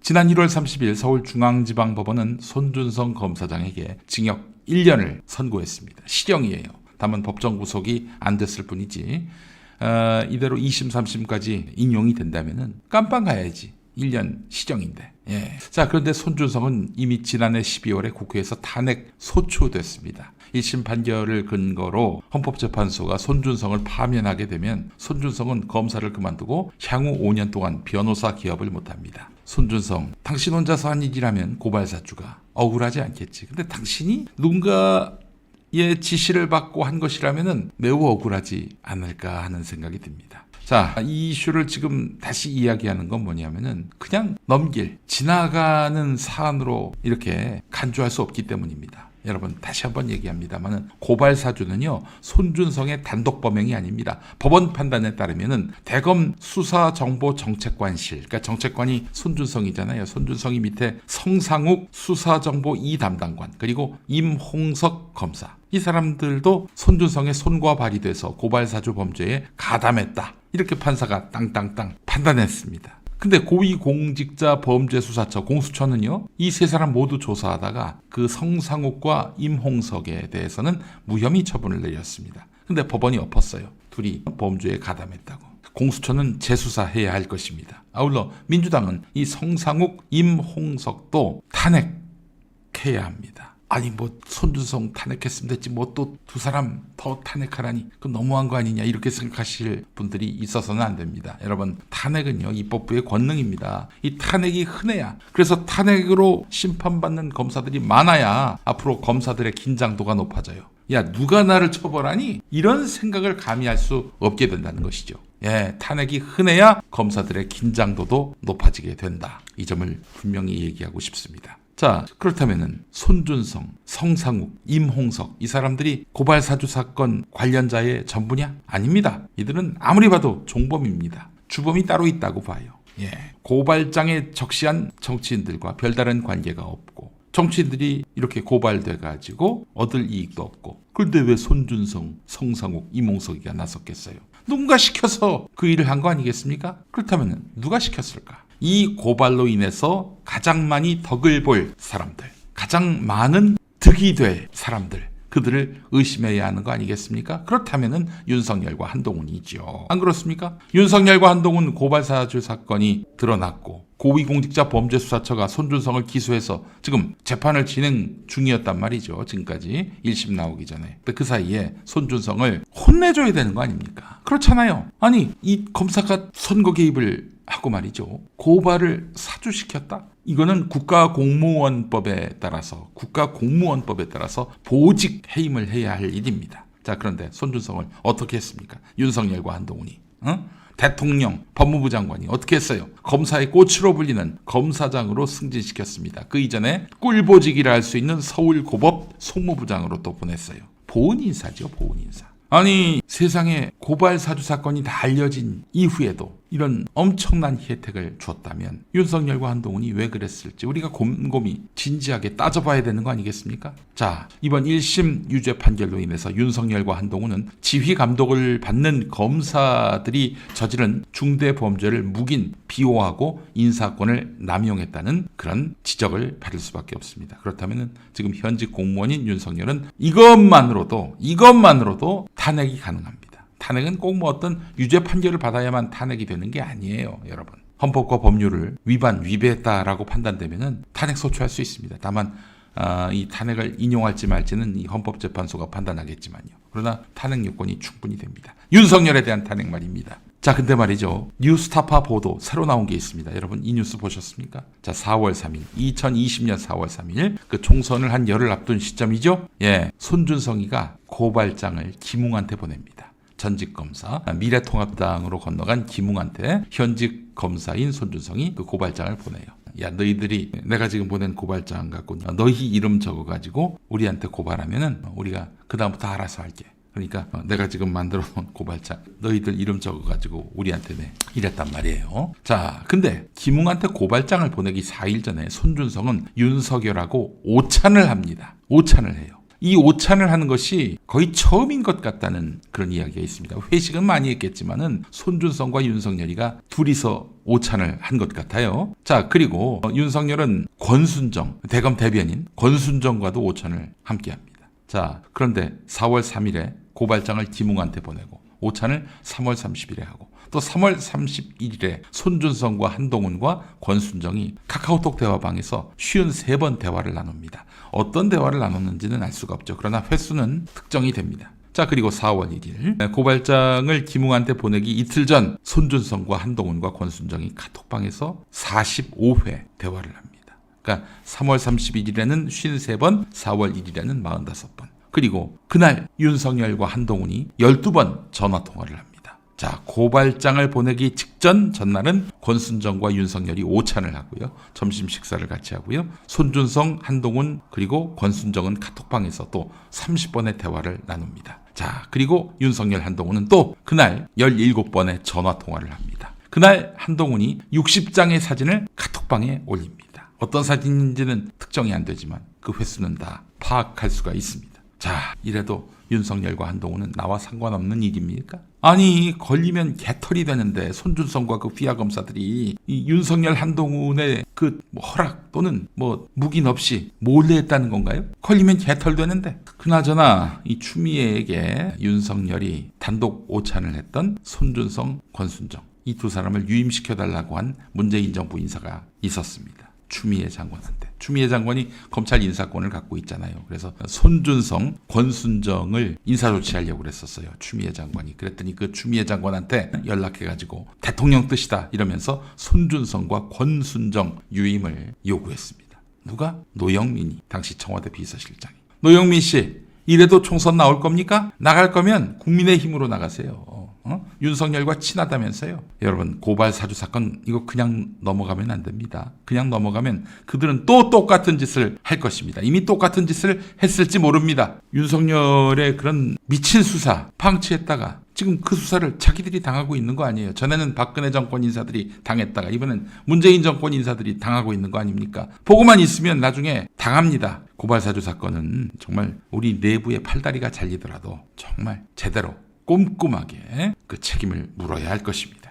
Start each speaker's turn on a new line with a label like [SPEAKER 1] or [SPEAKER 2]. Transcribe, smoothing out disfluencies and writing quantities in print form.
[SPEAKER 1] 지난 1월 30일 서울중앙지방법원은 손준성 검사장에게 징역 1년을 선고했습니다. 실형이에요. 다만 법정 구속이 안 됐을 뿐이지 이대로 2심, 3심까지 인용이 된다면 깜빵 가야지. 1년 실형인데. 예. 자, 그런데 손준성은 이미 지난해 12월에 국회에서 탄핵 소추됐습니다. 1심 판결을 근거로 헌법재판소가 손준성을 파면하게 되면 손준성은 검사를 그만두고 향후 5년 동안 변호사 기업을 못합니다. 손준성, 당신 혼자서 한 일이라면 고발사주가 억울하지 않겠지. 근데 당신이 누군가의 지시를 받고 한 것이라면 매우 억울하지 않을까 하는 생각이 듭니다. 자, 이 이슈를 지금 다시 이야기하는 건 뭐냐면은 그냥 지나가는 사안으로 이렇게 간주할 수 없기 때문입니다. 여러분 다시 한번 얘기합니다만은 고발사주는요 손준성의 단독 범행이 아닙니다. 법원 판단에 따르면은 대검 수사정보정책관실, 그러니까 정책관이 손준성이잖아요. 손준성이 밑에 성상욱 수사정보 2담당관 그리고 임홍석 검사, 이 사람들도 손준성의 손과 발이 돼서 고발사주 범죄에 가담했다, 이렇게 판사가 땅땅땅 판단했습니다. 근데 고위공직자범죄수사처 공수처는요 이 세 사람 모두 조사하다가 그 성상욱과 임홍석에 대해서는 무혐의 처분을 내렸습니다. 근데 법원이 엎었어요. 둘이 범죄에 가담했다고. 공수처는 재수사해야 할 것입니다. 아울러 민주당은 이 성상욱, 임홍석도 탄핵해야 합니다. 아니 뭐 손준성 탄핵했으면 됐지 뭐 또 두 사람 더 탄핵하라니 그건 너무한 거 아니냐, 이렇게 생각하실 분들이 있어서는 안 됩니다. 여러분 탄핵은요 입법부의 권능입니다. 이 탄핵이 흔해야, 그래서 탄핵으로 심판받는 검사들이 많아야 앞으로 검사들의 긴장도가 높아져요. 야 누가 나를 처벌하니? 이런 생각을 감히 할 수 없게 된다는 것이죠. 예, 탄핵이 흔해야 검사들의 긴장도도 높아지게 된다. 이 점을 분명히 얘기하고 싶습니다. 자, 그렇다면은 손준성, 성상욱, 임홍석 이 사람들이 고발사주 사건 관련자의 전부냐? 아닙니다. 이들은 아무리 봐도 종범입니다. 주범이 따로 있다고 봐요. 예, 고발장에 적시한 정치인들과 별다른 관계가 없고 정치인들이 이렇게 고발돼가지고 얻을 이익도 없고, 그런데 왜 손준성, 성상욱, 임홍석이가 나섰겠어요? 누군가 시켜서 그 일을 한 거 아니겠습니까? 그렇다면 누가 시켰을까? 이 고발로 인해서 가장 많이 덕을 볼 사람들, 가장 많은 득이 될 사람들, 그들을 의심해야 하는 거 아니겠습니까? 그렇다면은 윤석열과 한동훈이죠. 안 그렇습니까? 윤석열과 한동훈 고발사주 사건이 드러났고 고위공직자범죄수사처가 손준성을 기소해서 지금 재판을 진행 중이었단 말이죠. 지금까지 1심 나오기 전에. 근데 그 사이에 손준성을 혼내줘야 되는 거 아닙니까? 그렇잖아요. 아니 이 검사가 선거 개입을 하고 말이죠. 고발을 사주시켰다? 이거는 국가공무원법에 따라서 보직 해임을 해야 할 일입니다. 자, 그런데 손준성을 어떻게 했습니까? 윤석열과 한동훈이. 대통령, 법무부 장관이 어떻게 했어요? 검사의 꽃으로 불리는 검사장으로 승진시켰습니다. 그 이전에 꿀보직이라 할 수 있는 서울고법 송무부장으로 또 보냈어요. 보은인사죠, 보은인사. 아니 세상에 고발사주 사건이 다 알려진 이후에도 이런 엄청난 혜택을 줬다면 윤석열과 한동훈이 왜 그랬을지 우리가 곰곰이 진지하게 따져봐야 되는 거 아니겠습니까? 자, 이번 1심 유죄 판결로 인해서 윤석열과 한동훈은 지휘 감독을 받는 검사들이 저지른 중대 범죄를 묵인, 비호하고 인사권을 남용했다는 그런 지적을 받을 수밖에 없습니다. 그렇다면 지금 현직 공무원인 윤석열은 이것만으로도 탄핵이 가능합니다. 탄핵은 꼭 뭐 어떤 유죄 판결을 받아야만 탄핵이 되는 게 아니에요, 여러분. 헌법과 법률을 위배했다라고 판단되면은 탄핵 소추할 수 있습니다. 다만 이 탄핵을 인용할지 말지는 이 헌법재판소가 판단하겠지만요. 그러나 탄핵 요건이 충분히 됩니다. 윤석열에 대한 탄핵 말입니다. 자, 근데 말이죠. 뉴스타파 보도 새로 나온 게 있습니다. 여러분 이 뉴스 보셨습니까? 자, 4월 3일, 2020년 4월 3일 그 총선을 한 열흘 앞둔 시점이죠. 예, 손준성이가 고발장을 김웅한테 보냅니다. 전직 검사, 미래통합당으로 건너간 김웅한테 현직 검사인 손준성이 그 고발장을 보내요. 야, 너희들이 내가 지금 보낸 고발장 갖고 너희 이름 적어가지고 우리한테 고발하면은 우리가 그 다음부터 알아서 할게. 그러니까 내가 지금 만들어 놓은 고발장 너희들 이름 적어가지고 우리한테 내, 이랬단 말이에요. 자, 근데 김웅한테 고발장을 보내기 4일 전에 손준성은 윤석열하고 오찬을 합니다. 오찬을 해요. 이 오찬을 하는 것이 거의 처음인 것 같다는 그런 이야기가 있습니다. 회식은 많이 했겠지만은 손준성과 윤석열이가 둘이서 오찬을 한 것 같아요. 자, 그리고 윤석열은 권순정, 대검 대변인 권순정과도 오찬을 함께합니다. 자, 그런데 4월 3일에 고발장을 김웅한테 보내고 오찬을 3월 30일에 하고 또 3월 31일에 손준성과 한동훈과 권순정이 카카오톡 대화방에서 53번 대화를 나눕니다. 어떤 대화를 나눴는지는 알 수가 없죠. 그러나 횟수는 특정이 됩니다. 자, 그리고 4월 1일 고발장을 김웅한테 보내기 이틀 전 손준성과 한동훈과 권순정이 카톡방에서 45회 대화를 합니다. 그러니까 3월 31일에는 53번, 4월 1일에는 45번. 그리고 그날 윤석열과 한동훈이 12번 전화통화를 합니다. 자, 고발장을 보내기 직전 전날은 권순정과 윤석열이 오찬을 하고요. 점심 식사를 같이 하고요. 손준성, 한동훈 그리고 권순정은 카톡방에서 또 30번의 대화를 나눕니다. 자, 그리고 윤석열, 한동훈은 또 그날 17번의 전화통화를 합니다. 그날 한동훈이 60장의 사진을 카톡방에 올립니다. 어떤 사진인지는 특정이 안 되지만 그 횟수는 다 파악할 수가 있습니다. 자, 이래도 윤석열과 한동훈은 나와 상관없는 일입니까? 아니, 걸리면 개털이 되는데 손준성과 그 피아 검사들이 이 윤석열, 한동훈의 그 허락 또는 묵인 없이 몰래 했다는 건가요? 걸리면 개털 되는데. 그나저나 이 추미애에게 윤석열이 단독 오찬을 했던 손준성, 권순정 이 두 사람을 유임시켜달라고 한 문재인 정부 인사가 있었습니다. 추미애 장관한테. 추미애 장관이 검찰 인사권을 갖고 있잖아요. 그래서 손준성, 권순정을 인사조치하려고 그랬었어요. 추미애 장관이. 그랬더니 그 추미애 장관한테 연락해가지고 대통령 뜻이다 이러면서 손준성과 권순정 유임을 요구했습니다. 누가? 노영민이. 당시 청와대 비서실장이. 노영민 씨, 이래도 총선 나올 겁니까? 나갈 거면 국민의힘으로 나가세요. 윤석열과 친하다면서요. 여러분, 고발 사주 사건 이거 그냥 넘어가면 안 됩니다. 그냥 넘어가면 그들은 또 똑같은 짓을 할 것입니다. 이미 똑같은 짓을 했을지 모릅니다. 윤석열의 그런 미친 수사 방치했다가 지금 그 수사를 자기들이 당하고 있는 거 아니에요. 전에는 박근혜 정권 인사들이 당했다가 이번엔 문재인 정권 인사들이 당하고 있는 거 아닙니까? 보고만 있으면 나중에 당합니다. 고발 사주 사건은 정말 우리 내부의 팔다리가 잘리더라도 정말 제대로 꼼꼼하게 그 책임을 물어야 할 것입니다.